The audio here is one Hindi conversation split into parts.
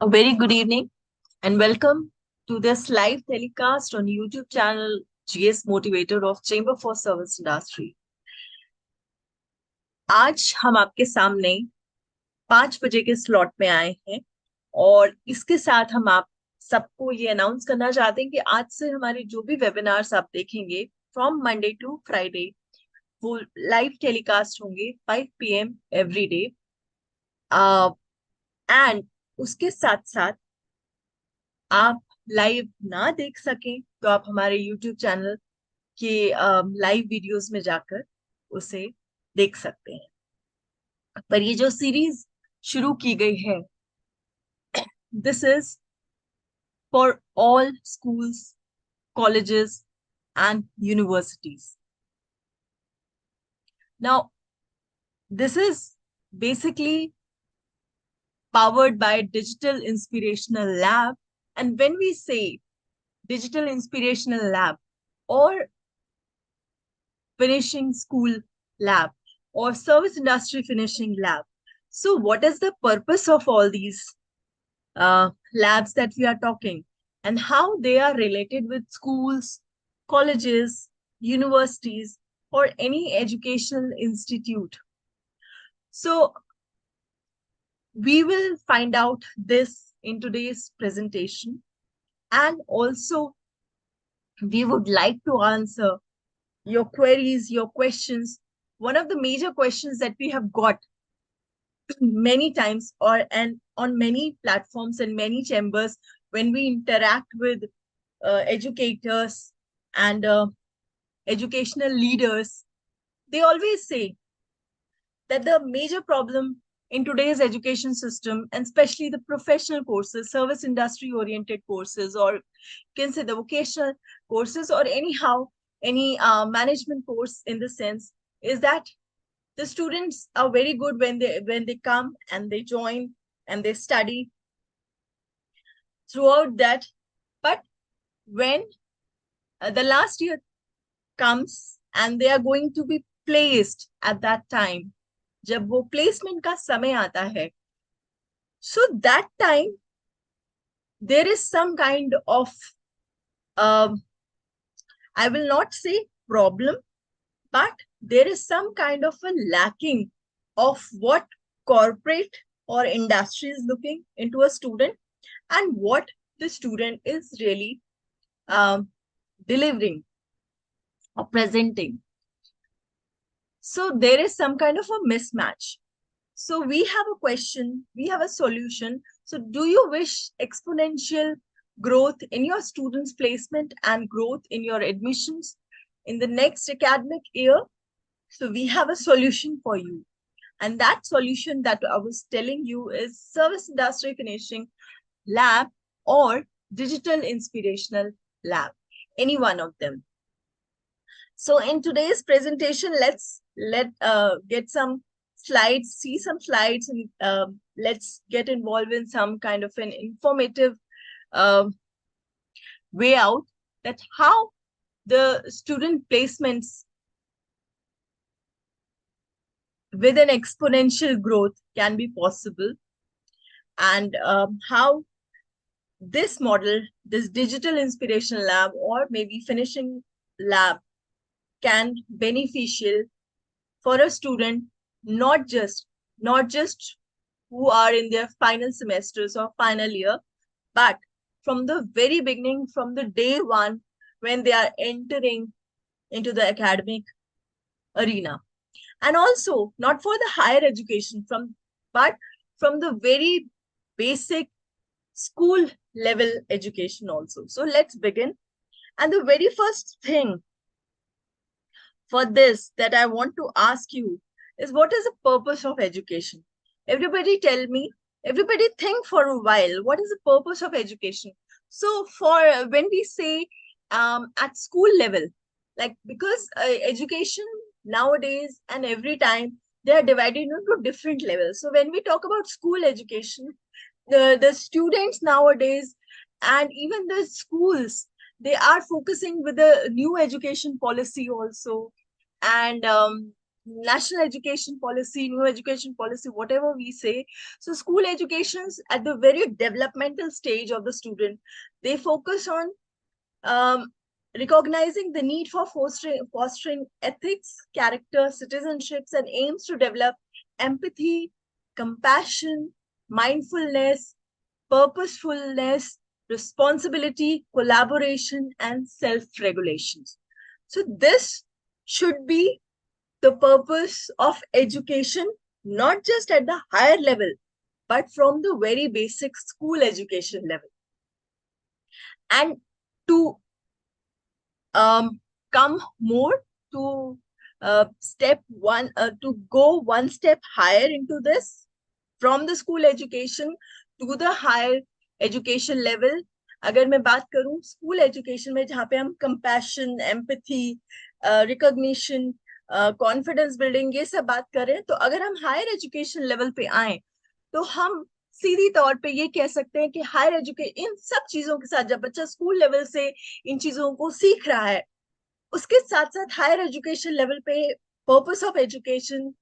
A very good evening and welcome to this live telecast on YouTube channel GS Motivator of Chamber for Service Industry. आज हम आपके सामने 5 बजे के स्लॉट में आए हैं और इसके साथ हम आप सबको ये अनाउंस करना चाहते हैं कि आज से हमारे जो भी वेबिनार्स आप देखेंगे फ्रॉम मंडे टू फ्राइडे वो लाइव टेलीकास्ट होंगे 5 PM एवरी डे एंड उसके साथ साथ आप लाइव ना देख सकें तो आप हमारे यूट्यूब चैनल के लाइव वीडियोस में जाकर उसे देख सकते हैं। पर ये जो सीरीज शुरू की गई है, this is for all schools, colleges and universities. Now this is basically powered by Digital Inspirational Lab. And when we say Digital Inspirational Lab or finishing school lab or service industry finishing lab. So what is the purpose of all these labs that we are talking and how they are related with schools, colleges, universities, or any educational institute? So we will find out this in today's presentation, and also we would like to answer your queries, your questions. One of the major questions that we have got many times or and on many platforms and many chambers when we interact with educators and educational leaders, they always say that the major problem in today's education system, and especially the professional courses, service industry oriented courses, or you can say the vocational courses, or anyhow any management course in the sense, is that the students are very good when they come and they join and they study throughout that, but when the last year comes and they are going to be placed at that time, जब वो placement का समय आता है, so that time there is some kind of I will not say problem, but there is some kind of a lacking of what corporate or industry is looking into a student and what the student is really delivering or presenting. So there is some kind of a mismatch. So we have a question, we have a solution. So do you wish exponential growth in your students' placement and growth in your admissions in the next academic year? So we have a solution for you. And that solution that I was telling you is Service Industry Finishing Lab or Digital Inspirational Lab, any one of them. So in today's presentation, let's get some slides, see some slides, and let's get involved in some kind of an informative way out that how the student placements with an exponential growth can be possible, and how this model, this digital inspiration lab or maybe finishing lab, can beneficial for a student, not just who are in their final semesters or final year, but from the very beginning, from the day one, when they are entering into the academic arena. And also not for the higher education, but from the very basic school level education also. So let's begin. And the very first thing for this that I want to ask you is, what is the purpose of education? Everybody tell me, everybody think for a while, what is the purpose of education? So for when we say at school level, like, because education nowadays and every time they are divided into different levels. So when we talk about school education, the students nowadays and even the schools, they are focusing with the new education policy also, and national education policy, new education policy, whatever we say. So school educations at the very developmental stage of the student, they focus on um, recognizing the need for fostering ethics, character, citizenships, and aims to develop empathy, compassion, mindfulness, purposefulness, responsibility, collaboration, and self-regulation. So this should be the purpose of education, not just at the higher level, but from the very basic school education level. And to come more to to go one step higher into this, from the school education to the higher education level. अगर मैं बात करूं स्कूल एजुकेशन में, जहाँ पे हम compassion, empathy, recognition, confidence building, ये सब बात करें, तो अगर हम हायर एजुकेशन लेवल पे आए तो हम सीधी तौर पे ये कह सकते हैं कि हायर एजुकेशन इन सब चीजों के साथ, जब बच्चा स्कूल लेवल से इन चीजों को सीख रहा है, उसके साथ साथ हायर एजुकेशन लेवल पे पर्पस ऑफ एजुकेशन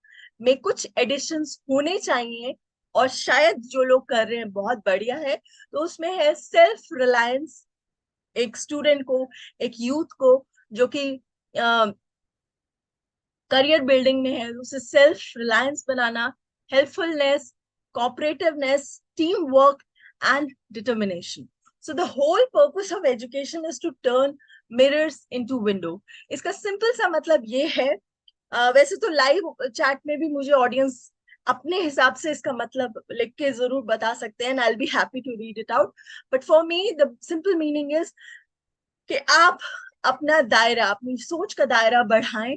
में कुछ एडिशंस होने चाहिए। और शायद जो लोग कर रहे हैं बहुत बढ़िया है। तो उसमें है सेल्फ रिलायंस, एक स्टूडेंट को, एक यूथ को जो कि करियर बिल्डिंग में है, उसे सेल्फ रिलायंस बनाना, helpfulness, cooperativeness, team work and determination. So the whole purpose of education is to turn mirrors into window. इसका सिंपल सा मतलब ये है, वैसे तो लाइव चैट में भी मुझे ऑडियंस अपने हिसाब से इसका मतलब लिख के जरूर बता सकते हैं, I will be happy to read it out, but for me the simple meaning is कि आप अपना दायरा, अपनी सोच का दायरा बढ़ाएं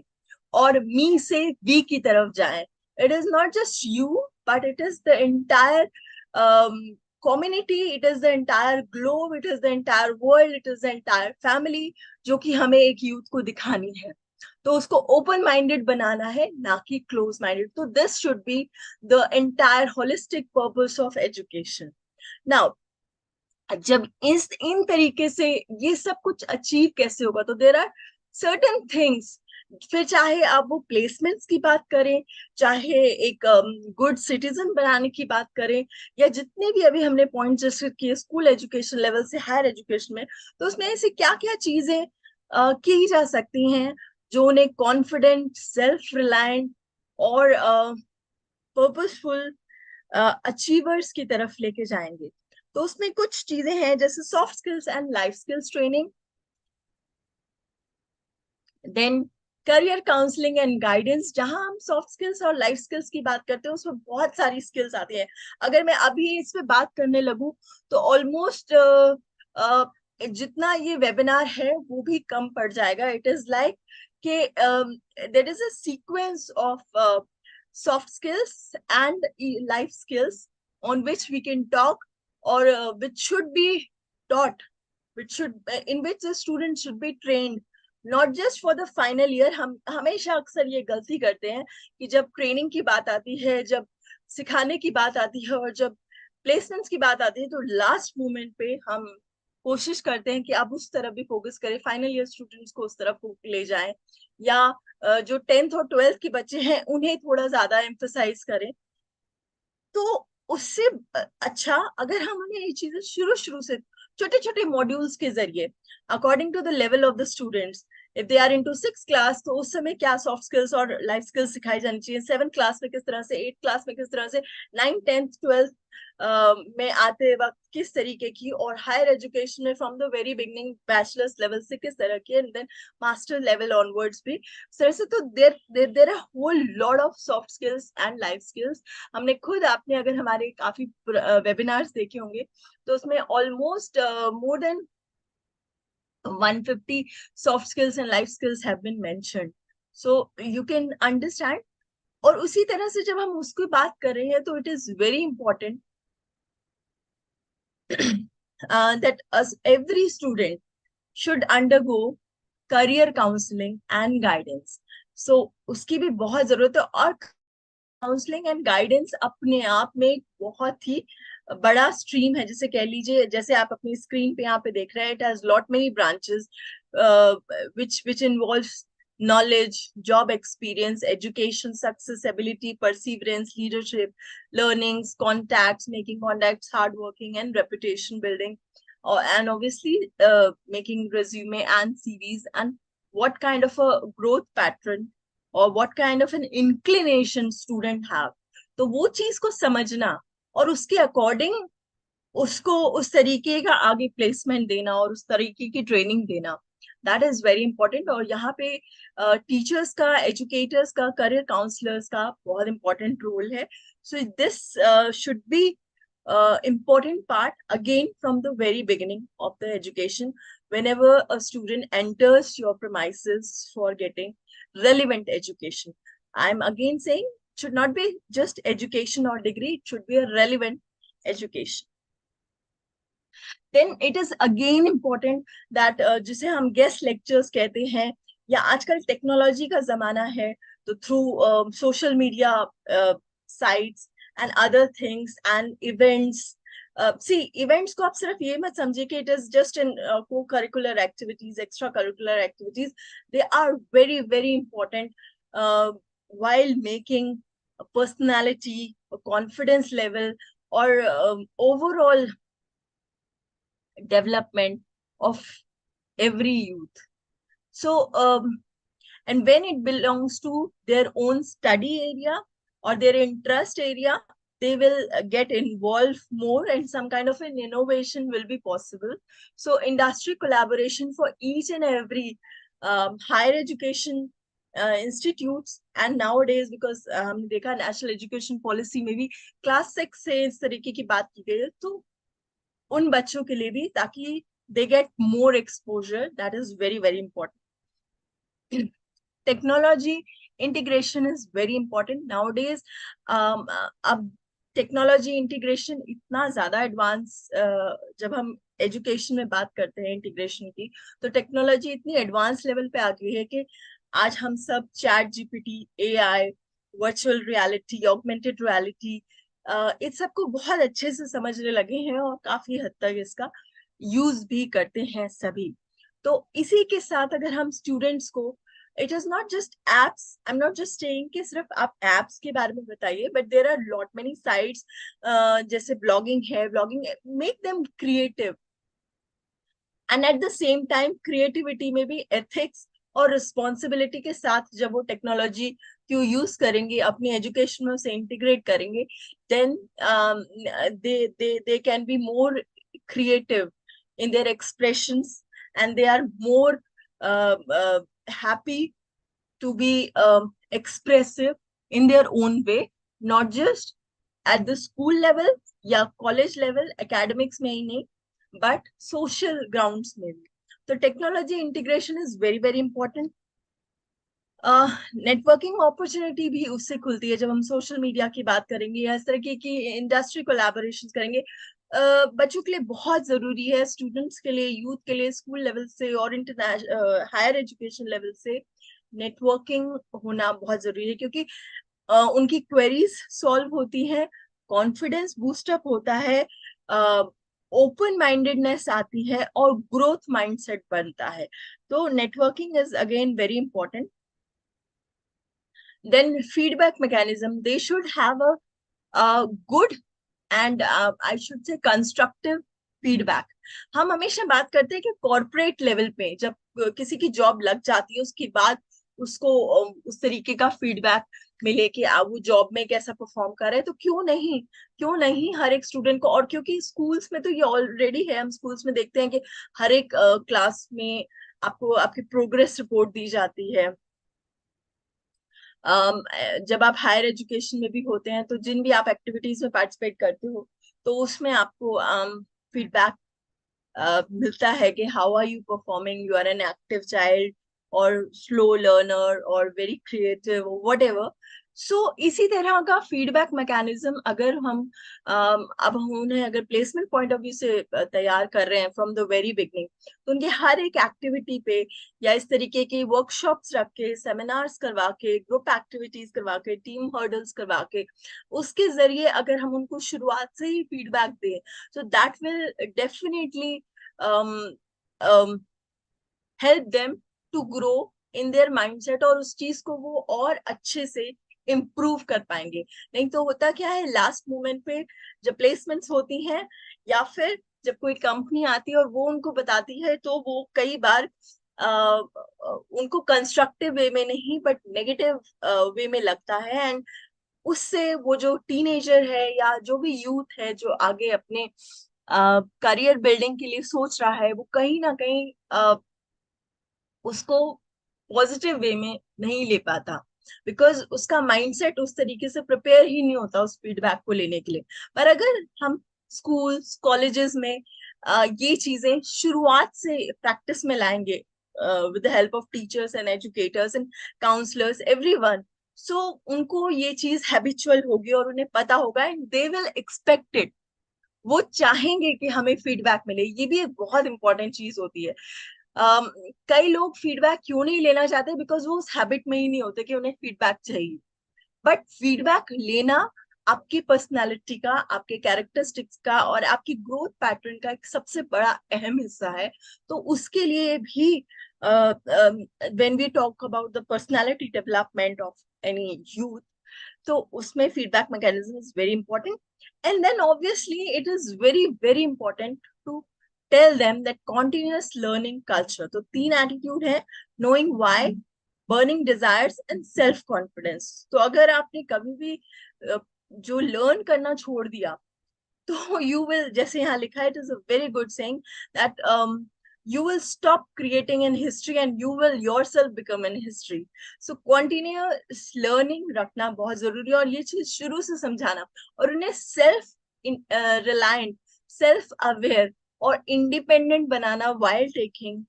और मी से वी की तरफ जाएं। It is not just you, but it is the entire community, it is the entire globe, it is the entire world, it is the entire family, जो कि हमें एक यूथ को दिखानी है। तो उसको ओपन माइंडेड बनाना है, ना कि क्लोज माइंडेड। तो this should be the entire holistic purpose of education. Now जब इन तरीके से ये सब कुछ अचीव कैसे होगा, तो देर आर सर्टेन थिंग्स। फिर चाहे आप वो प्लेसमेंट्स की बात करें, चाहे एक गुड सिटीजन बनाने की बात करें, या जितने भी अभी हमने पॉइंट डिस्कस किए स्कूल एजुकेशन लेवल से हायर एजुकेशन में, तो उसमें ऐसी क्या क्या चीजें की जा सकती हैं जो उन्हें कॉन्फिडेंट, सेल्फ रिलायंट और पर्पसफुल अचीवर्स की तरफ लेके जाएंगे। तो उसमें कुछ चीजें हैं जैसे soft skills and life skills training, then career counselling and guidance. जहां हम सॉफ्ट स्किल्स और लाइफ स्किल्स की बात करते हैं उसमें बहुत सारी स्किल्स आती हैं। अगर मैं अभी इस पे बात करने लगूं तो ऑलमोस्ट जितना ये वेबिनार है वो भी कम पड़ जाएगा। इट इज लाइक कि there is a sequence of soft skills and life skills on which we can talk, or which should be taught, which should in which the student should be trained, not just for the final year। हम हमेशा अक्सर ये गलती करते हैं कि जब ट्रेनिंग की बात आती है, जब सिखाने की बात आती है और जब प्लेसमेंट्स की बात आती है, तो लास्ट मोमेंट पे हम कोशिश करते हैं कि आप उस तरफ भी फोकस करें, फाइनल ईयर स्टूडेंट्स को उस तरफ ले जाएं, या जो 10th और 12th के बच्चे हैं उन्हें थोड़ा ज्यादा एम्फसाइज करें। तो उससे अच्छा अगर हम उन्हें ये चीजें शुरू शुरू से छोटे छोटे मॉड्यूल्स के जरिए, according to the level of the students, if they are into 6th class तो उस समय क्या सॉफ्ट स्किल्स और लाइफ स्किल्स सिखाई जानी चाहिए, 7th क्लास में किस तरह से, 8th क्लास में किस तरह से, 9th 10th 12th में आते वक्त किस तरीके की, और हायर एजुकेशन में from the very beginning bachelors level से किस तरह की, and then master level onwards भी सर से। तो there are whole lot of soft skills and life skills. हमने खुद, आपने अगर हमारे काफी वेबिनार्स देखे होंगे तो उसमें almost more than 150 soft skills and life skills have been mentioned, so you can understand। और उसी तरह से जब हम उसकी बात कर रहे हैं तो it is very important that every student should undergo career counseling and guidance। so उसकी भी बहुत जरूरत है। और काउंसलिंग एंड गाइडेंस अपने आप में एक बहुत ही बड़ा स्ट्रीम है, जिसे कह लीजिए, जैसे आप अपनी स्क्रीन पे यहाँ पे देख रहे हैं, it has lot many branches which involves knowledge, job experience, education, success, ability, perseverance, leadership, learnings, contacts, making contacts, hardworking, and reputation building. And obviously, making resume and CVs, and what kind of a growth pattern or what kind of an inclination student have. तो वो चीज को समझना और उसके अकॉर्डिंग उसको उस तरीके का आगे प्लेसमेंट देना और उस तरीके की ट्रेनिंग देना, दैट इज वेरी इंपॉर्टेंट। और यहाँ पे टीचर्स का, एजुकेटर्स का, करियर काउंसलर्स का बहुत इंपॉर्टेंट रोल है। So this should be important part again from the very beginning of the education, whenever a student enters your premises for getting relevant education. I'm again saying it should not be just education or degree, it should be a relevant education. Then it is again important that जिसे हम guest lectures कहते हैं, या आजकल टेक्नोलॉजी का जमाना है, तो through social media sites and other things and events. See, events को आप सिर्फ ये मत समझिए कि it is just in co-curricular activities, extracurricular activities. They are very, very important while making a personality, a confidence level, or overall development of every youth. So, and when it belongs to their own study area or their interest area, they will get involved more and some kind of an innovation will be possible. So, industry collaboration for each and every higher education institutes, and nowadays because हमने देखा नेशनल एजुकेशन पॉलिसी में भी क्लास 6 से इस तरीके की बात की गई है, तो उन बच्चों के लिए भी, ताकि they get more exposure. That is very, very important. Technology integration is very important nowadays. अब टेक्नोलॉजी इंटीग्रेशन इतना ज्यादा एडवांस, जब हम एजुकेशन में बात करते हैं इंटीग्रेशन की, तो टेक्नोलॉजी इतनी एडवांस लेवल पे आ गई है कि आज हम सब chat GPT, AI, virtual reality, augmented reality, इस सबको बहुत अच्छे से समझने लगे हैं और काफी हद तक इसका यूज भी करते हैं सभी। तो इसी के साथ अगर हम स्टूडेंट्स को, it is not just apps, I am not just saying कि सिर्फ आप एप्स के बारे में बताइए, but there are lot many sites, जैसे ब्लॉगिंग है, blogging make them creative, and at the same time creativity में भी एथिक्स और रिस्पॉन्सिबिलिटी के साथ जब वो टेक्नोलॉजी क्यों यूज करेंगे, अपनी एजुकेशन में उसे इंटीग्रेट करेंगे, then they can be more creative in their expressions, and they are more happy to be expressive in their own way, not just at the school level या college level, academics में ही नहीं, but social grounds में भी। तो technology integration is very, very important. Networking opportunity भी उससे खुलती है जब हम सोशल मीडिया की बात करेंगे या इस तरह की इंडस्ट्री कोलैबोरेशन करेंगे। बच्चों के लिए बहुत जरूरी है, स्टूडेंट्स के लिए, यूथ के लिए, स्कूल लेवल से और इंटरनेशनल हायर एजुकेशन लेवल से नेटवर्किंग होना बहुत जरूरी है, क्योंकि उनकी क्वेरीज सॉल्व होती हैं, कॉन्फिडेंस बूस्टअप होता है, ओपन माइंडेडनेस आती है और ग्रोथ माइंडसेट बनता है। तो networking is again very important. Then feedback mechanism, they should have a good and I should say constructive feedback. हम हमेशा बात करते हैं कि कॉर्पोरेट लेवल पे जब किसी की जॉब लग जाती है उसके बाद उसको उस तरीके का फीडबैक मिले कि वो जॉब में कैसा परफॉर्म कर रहे हैं, तो क्यों नहीं हर एक स्टूडेंट को। और क्योंकि स्कूल्स में तो ये ऑलरेडी है, हम स्कूल्स में देखते हैं कि हर एक क्लास में आपको आपकी प्रोग्रेस रिपोर्ट दी जाती है। जब आप हायर एजुकेशन में भी होते हैं तो जिन भी आप एक्टिविटीज में पार्टिसिपेट करते हो तो उसमें आपको फीडबैक मिलता है कि how are you performing, you are an active child और स्लो लर्नर और very creative, whatever. So इसी तरह का फीडबैक मैकेनिज्म अगर हम अब हम उन्हें अगर प्लेसमेंट पॉइंट ऑफ व्यू से तैयार कर रहे हैं फ्रॉम द वेरी बिगनिंग, तो उनके हर एक एक्टिविटी पे या इस तरीके के वर्कशॉप्स रख के, सेमिनार्स करवा के, ग्रुप एक्टिविटीज करवा के, टीम हर्डल्स करवा के, उसके जरिए अगर हम उनको शुरुआत से ही फीडबैक दें, so that will definitely help them to grow in their mindset, और उस चीज को वो और अच्छे से इम्प्रूव कर पाएंगे। नहीं तो होता क्या है, लास्ट मोमेंट पे जब प्लेसमेंट्स होती हैं या फिर जब कोई कंपनी आती है और वो उनको बताती है, तो वो कई बार उनको कंस्ट्रक्टिव वे में नहीं बट नेगेटिव वे में लगता है। एंड उससे वो जो टीनेजर है या जो भी यूथ है जो आगे अपने करियर बिल्डिंग के लिए सोच रहा है, वो कहीं ना कहीं उसको पॉजिटिव वे में नहीं ले पाता, बिकॉज उसका माइंडसेट उस तरीके से प्रिपेयर ही नहीं होता उस फीडबैक को लेने के लिए। पर अगर हम स्कूल्स कॉलेजेस में ये चीजें शुरुआत से प्रैक्टिस में लाएंगे with the help of teachers and educators and counsellors everyone, so उनको ये चीज हैबिचुअल होगी और उन्हें पता होगा and they will expect it. वो चाहेंगे कि हमें फीडबैक मिले। ये भी एक बहुत इंपॉर्टेंट चीज होती है। um, कई लोग फीडबैक क्यों नहीं लेना चाहते, बिकॉज वो उस हैबिट में ही नहीं होते कि उन्हें फीडबैक चाहिए। बट फीडबैक लेना आपकी पर्सनालिटी का, आपके कैरेक्टरिस्टिक्स का और आपकी ग्रोथ पैटर्न का एक सबसे बड़ा अहम हिस्सा है। तो उसके लिए भी when we talk about the personality development of any youth, तो उसमें feedback mechanism is very important. And then obviously it is very very important to tell them that continuous learning culture. तो तीन एटीट्यूड है: knowing why, burning desires and self confidence. तो अगर आपने कभी भी जो लर्न करना छोड़ दिया, तो यू विल, जैसे यहाँ लिखा है, it is a very good saying that you will stop creating an history and you will yourself become an history. So continuous learning रखना बहुत जरूरी है, और ये चीज शुरू से समझाना और उन्हें सेल्फ रिलायंट, सेल्फ अवेयर और इंडिपेंडेंट बनाना while taking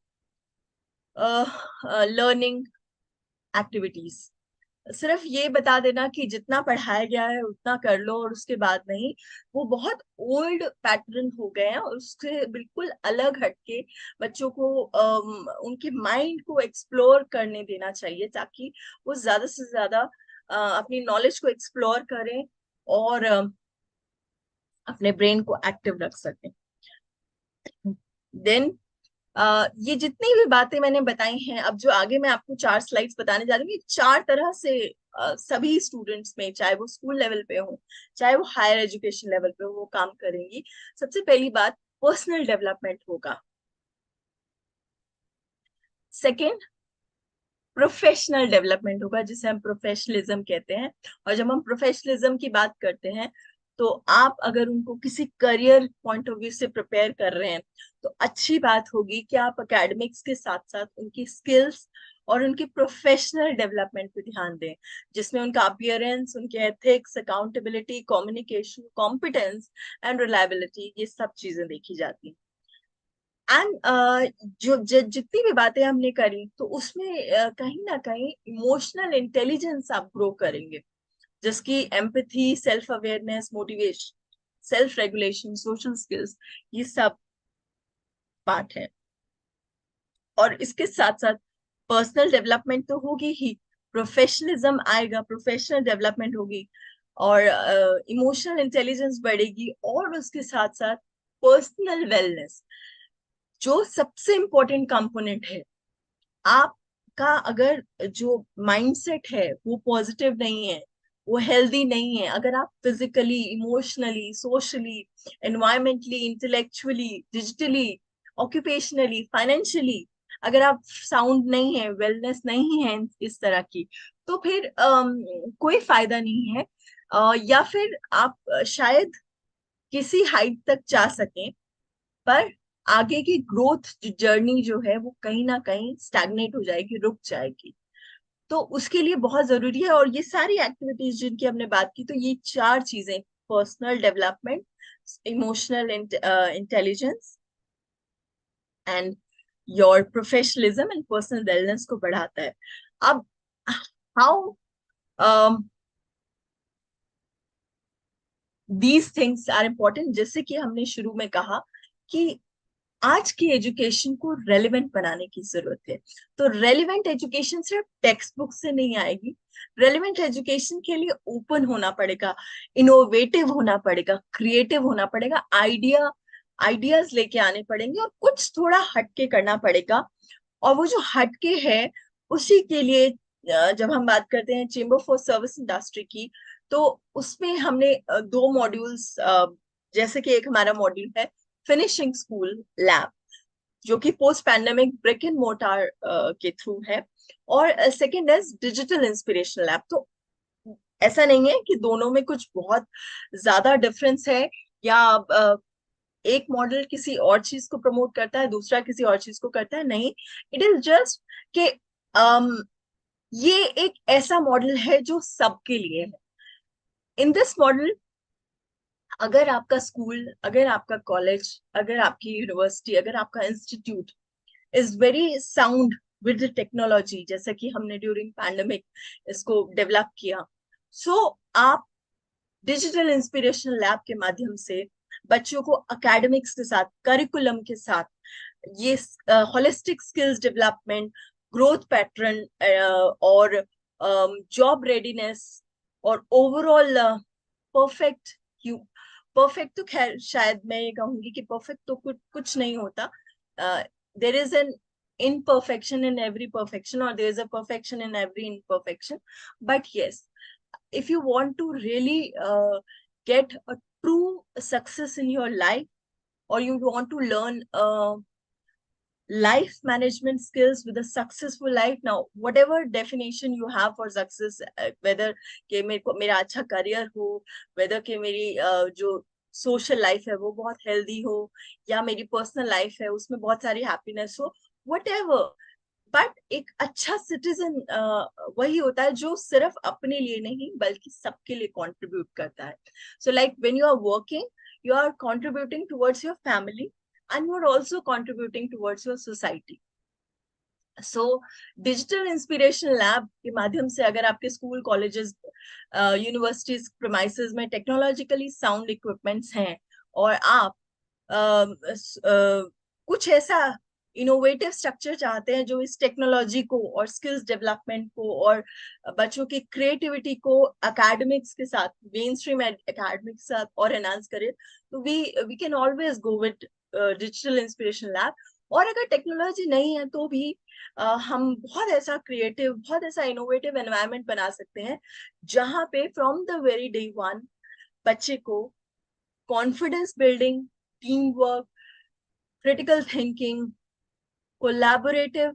लर्निंग एक्टिविटीज। सिर्फ ये बता देना कि जितना पढ़ाया गया है उतना कर लो और उसके बाद नहीं, वो बहुत ओल्ड पैटर्न हो गए हैं। और उससे बिल्कुल अलग हटके बच्चों को उनके माइंड को एक्सप्लोर करने देना चाहिए, ताकि वो ज्यादा से ज्यादा अपनी नॉलेज को एक्सप्लोर करें और अपने ब्रेन को एक्टिव रख सकें। देन ये जितनी भी बातें मैंने बताई हैं, अब जो आगे मैं आपको 4 स्लाइड्स बताने जा रही हूँ, ये 4 तरह से सभी स्टूडेंट्स में, चाहे वो स्कूल लेवल पे हो चाहे वो हायर एजुकेशन लेवल पे हो, वो काम करेंगी। सबसे पहली बात, पर्सनल डेवलपमेंट होगा। सेकंड, प्रोफेशनल डेवलपमेंट होगा, जिसे हम प्रोफेशनलिज्म कहते हैं। और जब हम प्रोफेशनलिज्म की बात करते हैं, तो आप अगर उनको किसी करियर पॉइंट ऑफ व्यू से प्रिपेयर कर रहे हैं, तो अच्छी बात होगी कि आप एकेडमिक्स के साथ साथ उनकी स्किल्स और उनकी प्रोफेशनल डेवलपमेंट पे ध्यान दें, जिसमें उनका अपीयरेंस, उनके ethics, accountability, communication, competence and reliability, ये सब चीजें देखी जाती हैं। एंड जितनी भी बातें हमने करी, तो उसमें कहीं ना कहीं इमोशनल इंटेलिजेंस आप ग्रो करेंगे, जिसकी empathy, self awareness, motivation, self regulation, social skills, ये सब पार्ट है। और इसके साथ साथ पर्सनल डेवलपमेंट तो होगी ही, प्रोफेशनलिज्म आएगा, प्रोफेशनल डेवलपमेंट होगी, और इमोशनल इंटेलिजेंस बढ़ेगी, और उसके साथ साथ पर्सनल वेलनेस, जो सबसे इम्पोर्टेंट कंपोनेंट है। आपका अगर जो माइंडसेट है वो पॉजिटिव नहीं है, वो हेल्दी नहीं है, अगर आप physically, emotionally, socially, environmentally, intellectually, digitally, occupationally, financially, अगर आप साउंड नहीं है, वेलनेस नहीं है इस तरह की, तो फिर कोई फायदा नहीं है। या फिर आप शायद किसी हाइट तक जा सकें, पर आगे की ग्रोथ जर्नी जो है वो कहीं ना कहीं स्टैग्नेट हो जाएगी, रुक जाएगी। तो उसके लिए बहुत जरूरी है। और ये सारी एक्टिविटीज जिनकी हमने बात की, तो ये 4 चीजें, personal development, emotional intelligence and your professionalism and personal wellness को बढ़ाता है। अब how these things are important, जैसे कि हमने शुरू में कहा कि आज की एजुकेशन को रेलेवेंट बनाने की जरूरत है। तो रेलेवेंट एजुकेशन सिर्फ टेक्स्ट बुक से नहीं आएगी। रेलेवेंट एजुकेशन के लिए ओपन होना पड़ेगा, इनोवेटिव होना पड़ेगा, क्रिएटिव होना पड़ेगा, आइडियाज लेके आने पड़ेंगे, और कुछ थोड़ा हटके करना पड़ेगा। और वो जो हटके है उसी के लिए जब हम बात करते हैं चेंबर फॉर सर्विस इंडस्ट्री की, तो उसमें हमने दो मॉड्यूल्स, जैसे कि एक हमारा मॉड्यूल है फिनिशिंग स्कूल लैब, जो कि post pandemic brick and mortar के थ्रू है, और सेकेंड है डिजिटल इंस्पिरेशन लैब। तो ऐसा नहीं है कि दोनों में कुछ बहुत ज्यादा डिफरेंस है, या एक मॉडल किसी और चीज को प्रमोट करता है, दूसरा किसी और चीज को करता है, नहीं। इट इज जस्ट कि um, ये एक ऐसा मॉडल है जो सबके लिए है। इन दिस मॉडल, अगर आपका स्कूल, अगर आपका कॉलेज, अगर आपकी यूनिवर्सिटी, अगर आपका institute is very sound with technology, जैसा कि हमने ड्यूरिंग पैंडेमिक इसको डेवलप किया, सो आप डिजिटल इंस्पिरेशन लैब के माध्यम से बच्चों को एकेडमिक्स के साथ, करिकुलम के साथ, ये holistic skills development, growth pattern, और जॉब रेडीनेस, और ओवरऑल परफेक्ट, क्यों परफेक्ट, तो खैर शायद मैं ये कहूंगी कि परफेक्ट तो कुछ नहीं होता। There is an imperfection in every perfection, or there is a perfection in every imperfection. But yes, if you want to really get a true success in your life, or you want to learn life management skills with a successful life, now whatever definition you have for success, whether कि मेरे को मेरा अच्छा करियर हो, whether कि मेरी जो सोशल लाइफ है वो बहुत हेल्दी हो, या मेरी पर्सनल लाइफ है उसमें बहुत सारी हैप्पीनेस हो, whatever, बट एक अच्छा सिटीजन वही होता है जो सिर्फ अपने लिए नहीं बल्कि सबके लिए कंट्रीब्यूट करता है। So like when you are working, you are contributing towards your family, and you are also contributing towards your society. So digital inspiration lab के माध्यम से अगर आपके स्कूल, कॉलेजेस, यूनिवर्सिटीज प्रेमाइसेस में टेक्नोलॉजिकली साउंड इक्विपमेंट्स हैं, और आप कुछ ऐसा इनोवेटिव स्ट्रक्चर चाहते हैं जो इस टेक्नोलॉजी को और स्किल्स डेवलपमेंट को और बच्चों की क्रिएटिविटी को एकेडमिक्स के साथ, मेन स्ट्रीम एकेडमिक्स के साथ और एनहांस करे, तो we can always go with digital inspiration lab. और अगर टेक्नोलॉजी नहीं है तो भी हम बहुत ऐसा क्रिएटिव, बहुत ऐसा इनोवेटिव एनवायरनमेंट बना सकते हैं जहां पे from the very day one बच्चे को confidence building, team work, critical thinking, collaborative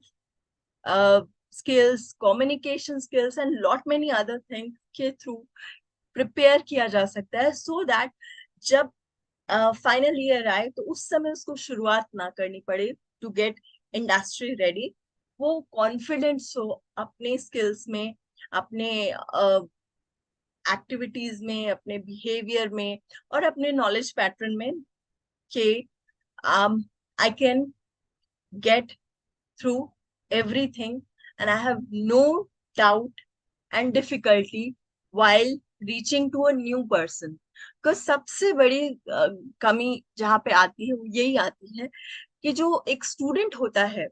skills, communication skills, and lot many other things के थ्रू प्रिपेयर किया जा सकता है, सो दैट जब फाइनल ईयर आए तो उस समय उसको शुरुआत ना करनी पड़े टू गेट इंडस्ट्री रेडी। वो कॉन्फिडेंस हो अपने स्किल्स में, अपने एक्टिविटीज में, अपने बिहेवियर में, और अपने नॉलेज पैटर्न में, कि I can get through everything, and I have no doubt and difficulty while reaching to a new person. because सबसे बड़ी कमी जहाँ पे आती है वो यही आती है कि जो एक स्टूडेंट होता है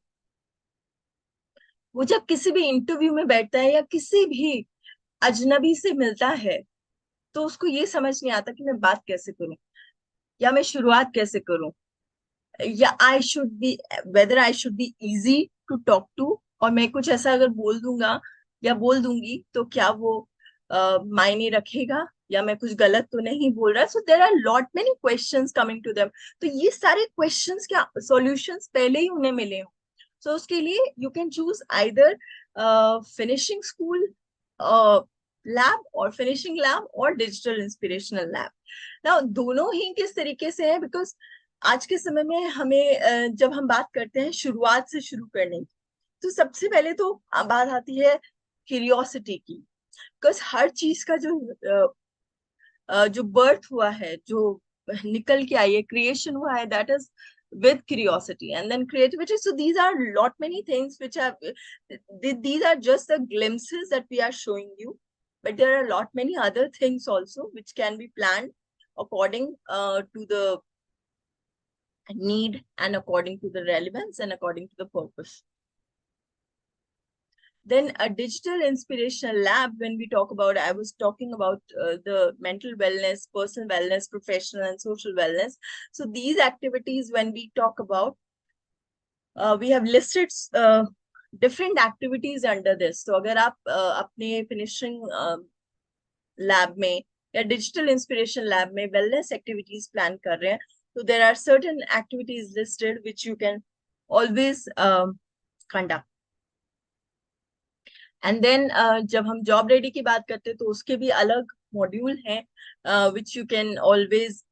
वो जब किसी भी इंटरव्यू में बैठता है या किसी भी अजनबी से मिलता है, तो उसको ये समझ नहीं आता कि मैं बात कैसे करूं, या मैं शुरुआत कैसे करूं, या I should be, whether I should be easy to talk to, और मैं कुछ ऐसा अगर बोल दूंगा या बोल दूंगी तो क्या वो मायने रखेगा, या मैं कुछ गलत तो नहीं बोल रहा। So there are lot many questions coming to them. तो ये सारे क्वेश्चंस क्या सॉल्यूशंस पहले ही उन्हें मिले हो, सो उसके लिए you can choose either finishing school lab, और फिनिशिंग लैब, और डिजिटल इंस्पिरेशनल लैब। ना दोनों ही किस तरीके से है, बिकॉज आज के समय में हमें जब हम बात करते हैं शुरुआत से शुरू करने की, तो सबसे पहले तो बात आती है क्यूरियोसिटी की। बिकॉज हर चीज का जो बर्थ हुआ है, जो निकल के आई है, क्रिएशन हुआ है, that is with curiosity and then creativity. So these are lot many things which have, these are just the glimpses that we are showing you, but there are a lot many other things also which can be planned according to the need, and according to the relevance, and according to the purpose. Then a digital inspirational lab, when we talk about, I was talking about the mental wellness, personal wellness, professional and social wellness. So these activities, when we talk about, we have listed different activities under this. तो अगर आप अपने फिनिशिंग लैब में या डिजिटल इंस्पिरेशन लैब में वेलनेस एक्टिविटीज प्लान कर रहे हैं, तो there are certain activities listed which you can always conduct. And then जब हम जॉब रेडी की बात करते हैं तो उसके भी अलग मॉड्यूल हैं विच you can always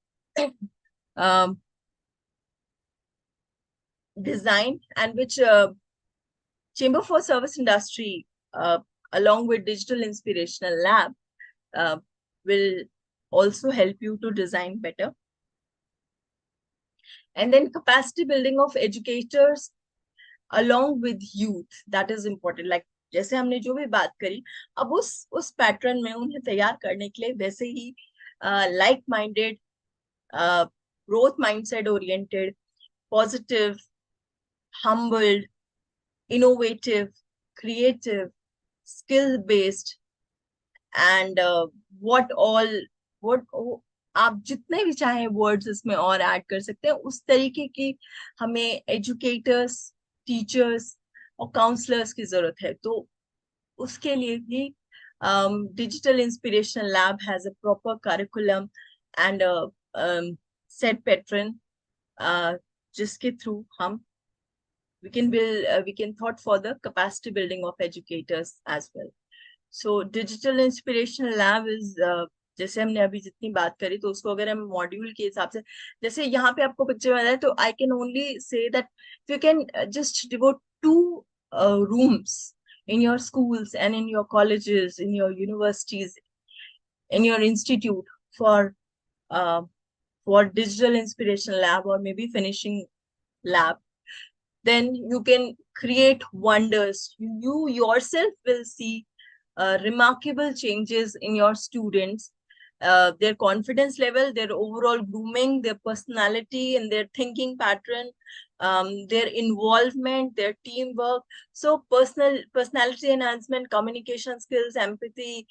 design, and which Chamber for Service Industry, along with Digital Inspirational Lab, uh, will also help you to design better. And then capacity building of educators along with youth, that is important. Like जैसे हमने जो भी बात करी, अब उस पैटर्न में उन्हें तैयार करने के लिए वैसे ही like minded, growth mindset oriented, positive, humbled, innovative, creative, skill based, and what all, what आप जितने भी चाहे वर्ड्स इसमें और ऐड कर सकते हैं, उस तरीके की हमें एजुकेटर्स, टीचर्स और काउंसलर्स की जरूरत है. तो उसके लिए भी digital inspiration lab has a proper curriculum and set pattern जिसके थ्रू हम we can thought for the capacity building of educators as well. So digital inspirational lab is जैसे हमने अभी जितनी बात करी, तो उसको अगर हम मॉड्यूल के हिसाब से, जैसे यहाँ पे आपको पिक्चर में है, तो I can only say that you can just devote 2 rooms in your schools and in your colleges, in your universities, in your institute for uh, digital inspiration lab or maybe finishing lab. Then you can create wonders. You yourself will see remarkable changes in your students, their confidence level, their overall grooming, their personality and their thinking pattern, their involvement, their teamwork. So personality enhancement, communication skills, empathy,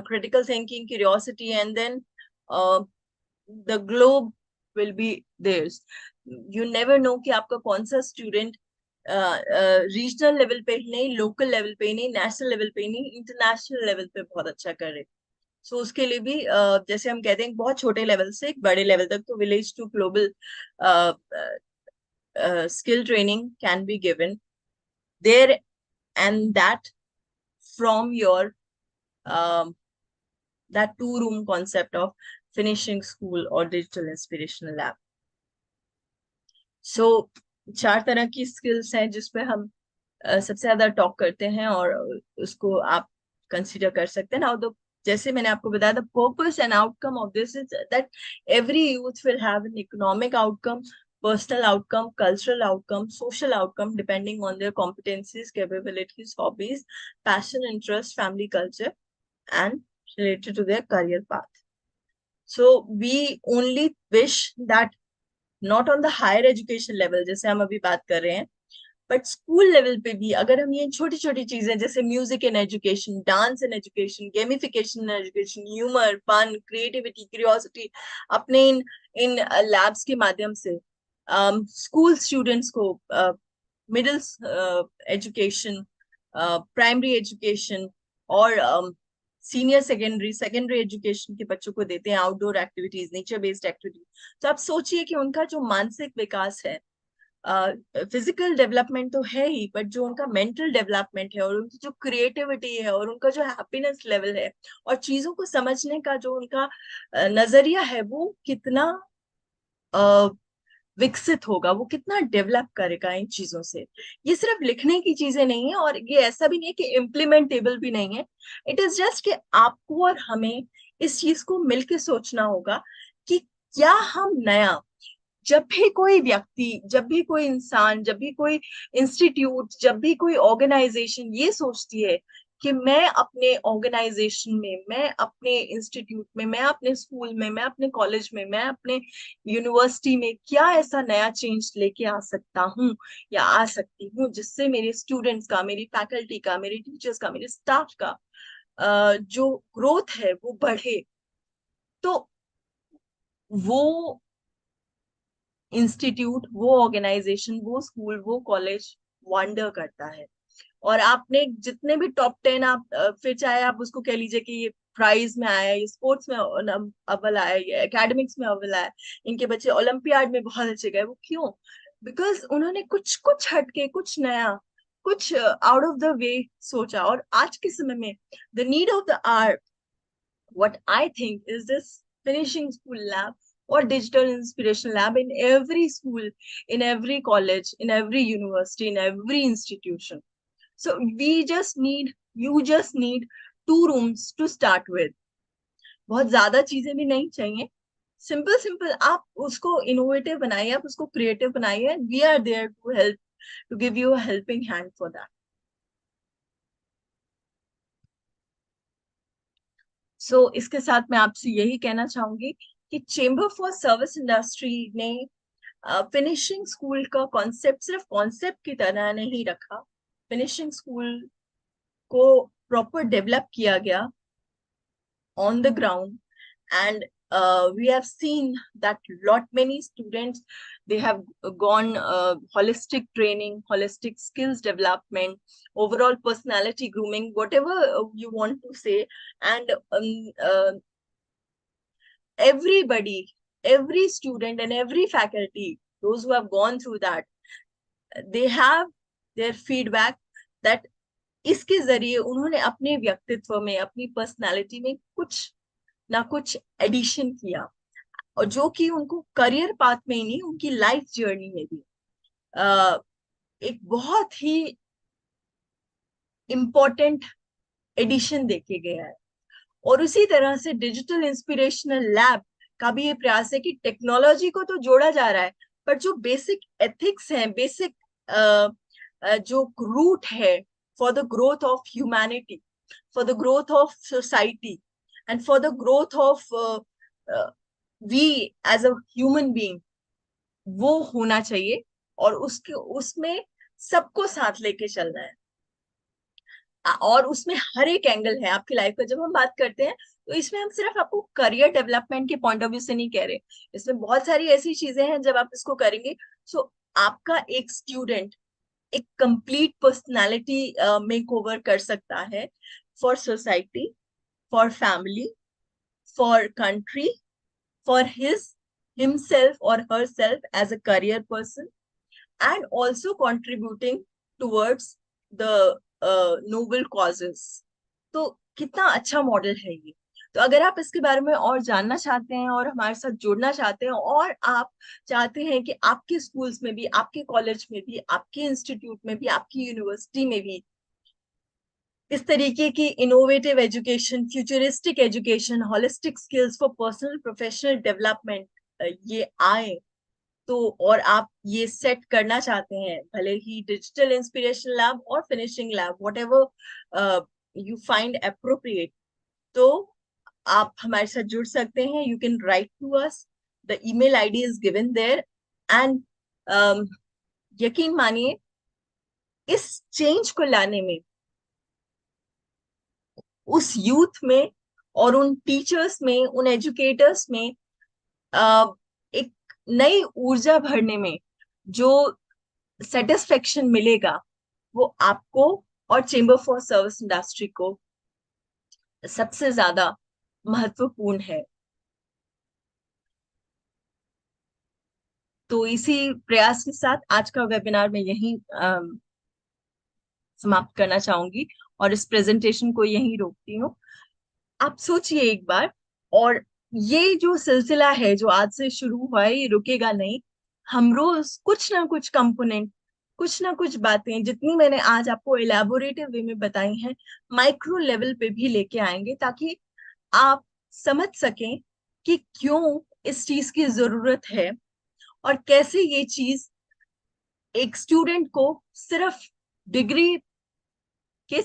critical thinking, curiosity, and then the globe will be theirs. You never know कि आपका कौन सा स्टूडेंट रीजनल लेवल पे ही नहीं, लोकल लेवल पे ही नहीं, नेशनल लेवल पे ही नहीं, इंटरनेशनल लेवल पे बहुत अच्छा कर रहे. सो उसके लिए भी जैसे हम कहते हैं बहुत छोटे लेवल से एक बड़े लेवल तक, तो village to global skill training can be given there, and that from your that 2 room concept of finishing school or digital inspirational lab. सो 4 तरह की स्किल्स हैं जिसपे हम सबसे ज्यादा टॉक करते हैं, और उसको आप कंसीडर कर सकते हैं. नाउ द जैसे मैंने आपको बताया, the purpose and outcome of this is that every youth will have an economic outcome, personal outcome, cultural outcome, social outcome, depending on their competencies, capabilities, hobbies, passion, interest, family culture, and related to their career path. So we only wish that not on the higher education level जैसे हम अभी बात कर रहे हैं, बट स्कूल लेवल पे भी अगर हम ये छोटी छोटी चीजें जैसे music in education, dance in education, gamification in education, humour, fun, creativity, curiosity, अपने इन लैब्स के माध्यम से स्कूल स्टूडेंट्स को मिडिल एजुकेशन, प्राइमरी एजुकेशन और सीनियर सेकेंडरी एजुकेशन के बच्चों को देते हैं outdoor activities, nature based activities. तो आप सोचिए कि उनका जो मानसिक विकास है, फिजिकल डेवलपमेंट तो है ही, बट जो उनका मेंटल डेवलपमेंट है और उनकी जो क्रिएटिविटी है और उनका जो हैप्पीनेस लेवल है और चीजों को समझने का जो उनका नजरिया है, वो कितना विकसित होगा, वो कितना डेवलप करेगा इन चीजों से. ये सिर्फ लिखने की चीजें नहीं है, और ये ऐसा भी नहीं है कि इम्प्लीमेंटेबल भी नहीं है. इट इज जस्ट कि आपको और हमें इस चीज को मिलकर सोचना होगा कि क्या हम नया, जब भी कोई व्यक्ति, जब भी कोई इंसान, जब भी कोई इंस्टीट्यूट, जब भी कोई ऑर्गेनाइजेशन ये सोचती है कि मैं अपने ऑर्गेनाइजेशन में, मैं अपने इंस्टीट्यूट में, मैं अपने स्कूल में, मैं अपने कॉलेज में, मैं अपने यूनिवर्सिटी में क्या ऐसा नया चेंज लेके आ सकता हूँ या आ सकती हूँ जिससे मेरे स्टूडेंट्स का, मेरी फैकल्टी का, मेरे टीचर्स का, मेरे स्टाफ का जो ग्रोथ है वो बढ़े, तो वो इंस्टीट्यूट, वो ऑर्गेनाइजेशन, वो स्कूल, वो कॉलेज वंडर करता है. और आपने जितने भी टॉप 10 आप फिर चाहे आप उसको कह लीजिए कि ये प्राइज में आया, ये स्पोर्ट्स में अव्वल आया, ये एकेडमिक्स में अव्वल आया, इनके बच्चे ओलंपियाड में बहुत अच्छे गए, वो क्यों? बिकॉज उन्होंने कुछ कुछ हटके, कुछ नया, कुछ आउट ऑफ द वे सोचा। और आज के समय में the need of the hour, what I think is this finishing school lab or digital inspiration lab in every school, in every college, in every university, in every institution. So you just need 2 rooms to start with. बहुत ज्यादा चीजें भी नहीं चाहिए, सिंपल सिंपल आप उसको इनोवेटिव बनाइए, आप उसको क्रिएटिव बनाइए, we are there to help, to give you a helping hand for that. इसके साथ मैं आपसे यही कहना चाहूंगी कि चेंबर फॉर सर्विस इंडस्ट्री ने फिनिशिंग स्कूल का कॉन्सेप्ट सिर्फ कॉन्सेप्ट की तरह नहीं रखा, फिनिशिंग स्कूल को प्रॉपर डेवलप किया गया on the ground. And we have seen that lot many students, they have gone holistic training, holistic skills development, overall personality grooming, whatever you want to say. And everybody, every student and every faculty, those who have gone through that, they have their feedback that इसके जरिए उन्होंने अपने व्यक्तित्व में, अपनी पर्सनालिटी में कुछ ना कुछ एडिशन किया, और जो कि उनको करियर पाथ में ही नहीं, उनकी लाइफ जर्नी में भी एक बहुत ही इम्पोर्टेंट एडिशन देके गया है। और उसी तरह से डिजिटल इंस्पिरेशनल लैब का भी ये प्रयास है कि टेक्नोलॉजी को तो जोड़ा जा रहा है, पर जो बेसिक एथिक्स हैं, बेसिक जो रूट है for the growth of humanity, for the growth of society, and for the growth of we as a human being, वो होना चाहिए। और उसके उसमें सबको साथ लेके चलना है, और उसमें हर एक एंगल है आपकी लाइफ का। जब हम बात करते हैं तो इसमें हम सिर्फ आपको करियर डेवलपमेंट के पॉइंट ऑफ व्यू से नहीं कह रहे, इसमें बहुत सारी ऐसी चीजें हैं जब आप इसको करेंगे सो आपका एक स्टूडेंट एक कंप्लीट पर्सनालिटी मेक ओवर कर सकता है, for society, for family, for country, for himself or herself as a career person, and also contributing towards the noble causes। तो कितना अच्छा मॉडल है ये। तो अगर आप इसके बारे में और जानना चाहते हैं और हमारे साथ जुड़ना चाहते हैं, और आप चाहते हैं कि आपके स्कूल्स में भी, आपके कॉलेज में भी, आपके इंस्टीट्यूट में भी, आपकी यूनिवर्सिटी में भी इस तरीके की innovative education, futuristic education, holistic skills for personal professional development ये आए, तो और आप ये सेट करना चाहते हैं, भले ही डिजिटल इंस्पिरेशन लैब और finishing lab, whatever you find appropriate, तो आप हमारे साथ जुड़ सकते हैं। You can write to us, the email ID is given there. And यकीन मानिए, इस चेंज को लाने में, उस यूथ में और उन टीचर्स में, उन एजुकेटर्स में एक नई ऊर्जा भरने में जो सेटिस्फेक्शन मिलेगा, वो आपको और चेंबर फॉर सर्विस इंडस्ट्री को सबसे ज्यादा महत्वपूर्ण है। तो इसी प्रयास के साथ आज का वेबिनार मैं यहीं समाप्त करना चाहूंगी और इस प्रेजेंटेशन को यहीं रोकती हूँ। आप सोचिए एक बार, और ये जो सिलसिला है जो आज से शुरू हुआ है, ये रुकेगा नहीं। हम रोज कुछ ना कुछ कंपोनेंट, कुछ ना कुछ बातें, जितनी मैंने आज आपको इलेबोरेटिव वे में बताई हैं, माइक्रो लेवल पे भी लेके आएंगे, ताकि आप समझ सकें कि क्यों इस चीज की जरूरत है, और कैसे ये चीज एक स्टूडेंट को सिर्फ डिग्री के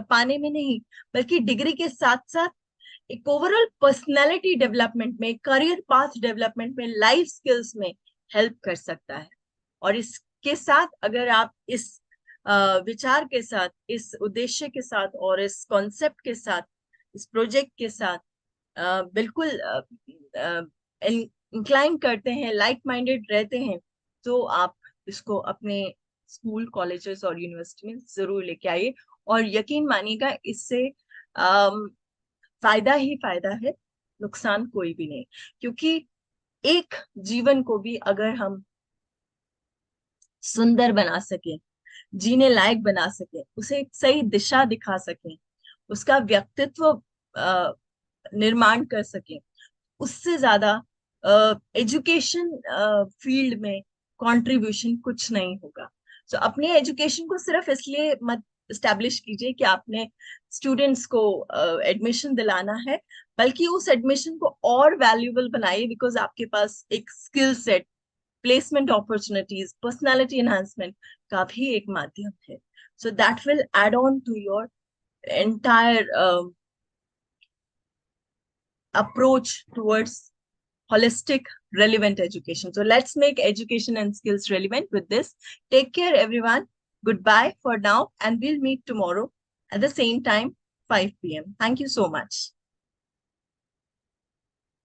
पाने में नहीं, बल्कि डिग्री के साथ साथ एक ओवरऑल पर्सनालिटी डेवलपमेंट में, करियर पाथ डेवलपमेंट में, लाइफ स्किल्स में हेल्प कर सकता है। और इसके साथ अगर आप इस विचार के साथ, इस उद्देश्य के साथ और इस कॉन्सेप्ट के साथ, इस प्रोजेक्ट के साथ बिल्कुल इंक्लाइन करते हैं, लाइक माइंडेड रहते हैं, तो आप इसको अपने स्कूल, कॉलेजेस और यूनिवर्सिटी में जरूर लेके आइए। और यकीन मानिएगा, इससे फायदा ही फायदा है, नुकसान कोई भी नहीं। क्योंकि एक जीवन को भी अगर हम सुंदर बना सके, जीने लायक बना सके, उसे एक सही दिशा दिखा सके, उसका व्यक्तित्व निर्माण कर सके, उससे ज्यादा एजुकेशन फील्ड में कंट्रीब्यूशन कुछ नहीं होगा। तो अपने एजुकेशन को सिर्फ इसलिए मत स्टैब्लिश कीजिए कि आपने स्टूडेंट्स को एडमिशन दिलाना है, बल्कि उस एडमिशन को और वैल्यूएबल बनाइए, बिकॉज आपके पास एक skill set, placement opportunities, personality enhancement का भी एक माध्यम है। So that will add on to your entire approach towards holistic, relevant education. So let's make education and skills relevant with this. Take care, everyone. Goodbye for now, and we'll meet tomorrow at the same time, 5 p.m. Thank you so much.